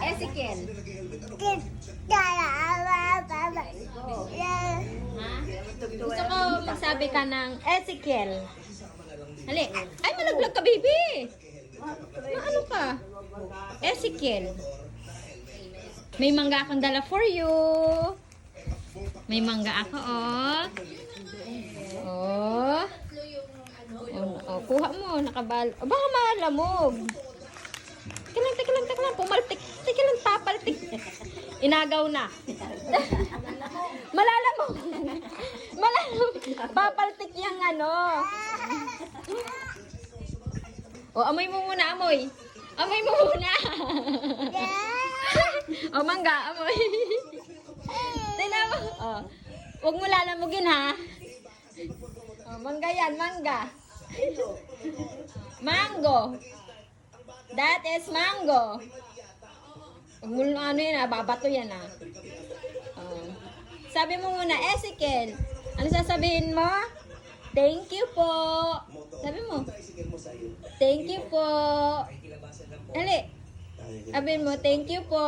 Ezekiel. Gusto ko magsabi ka ng Ezekiel. Hali. Ay, malaglag ka, baby. Ano ka? Ezekiel. May mangga akong dala for you. May mangga ako, oh. Oh. Oh, kuha mo. Nakabal. Oh, baka malamog. Teka lang. Pumaltik. Teka lang, tapaltik. Inagaw na. Malalamog. Papaltik yung ano. Oh, amoy mo muna, amoy. Amoy mo muna. Oh, mangga, amoy. Tingnan mo. Oh. Huwag mo lalamugin, ha? Oh, mangga yan, mangga. Mango. That is mango. Huwag mo ano yan, ha? Babato yan, ha? Oh. Sabi mo muna, Ezekiel. Ano sasabihin mo? Thank you po. Sabi mo. Thank you po. Dali. Sabihin mo, thank you po.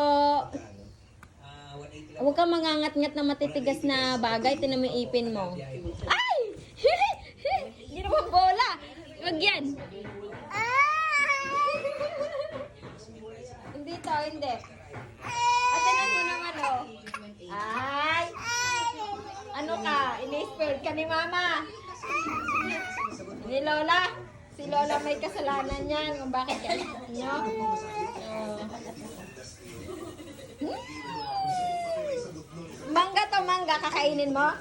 Huwag kang mangangat-ngat na matitigas na bagay. Tinan mo yung ipin mo. Ay! Hindi naman bola. Huwag yan. Hindi to, hindi. At tinan mo naman, oh. Ay! Ano ka? Ini-spelled ka ni mama. Ni Lola. Si Lola may kasalanan yan kung bakit yan. No? Mangga to, mangga. Kakainin mo?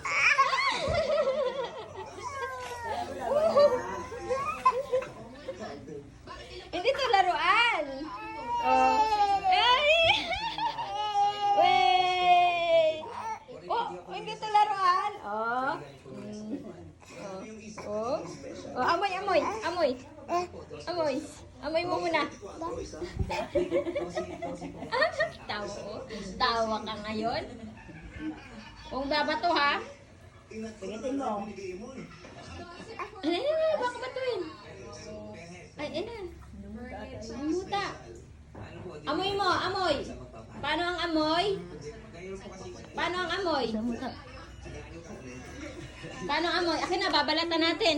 Hindi to laruan. Oh. Ay! Wait! Oh, hindi to laruan. Oh. Oh. Oh, amoy. Amoy mo muna. Tawa ka ngayon. Kung babato, ha? Pigitin mo. Baka batuin. Ay, Muta. Amoy mo, amoy. Paano ang amoy? Paano ang amoy? Paano ang amoy? Akin na, babalatan natin.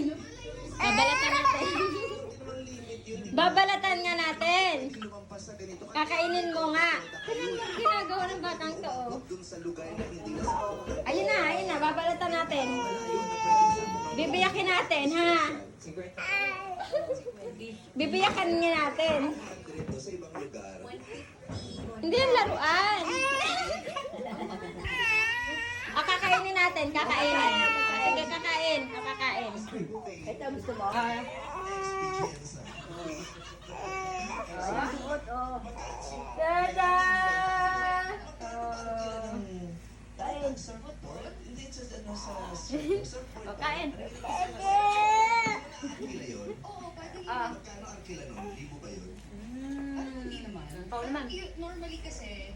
Babalatan nga natin. Kakainin mo nga. Ginagawa ng batang to. Ayun na. Babalatan natin. Bibiyakin natin, ha? Bibiyakan nga natin. Hindi yung laruan. Kakainin natin. Sige, kakain. Ito, gusto mo? Tada! Kain. Kain. Normally kasi,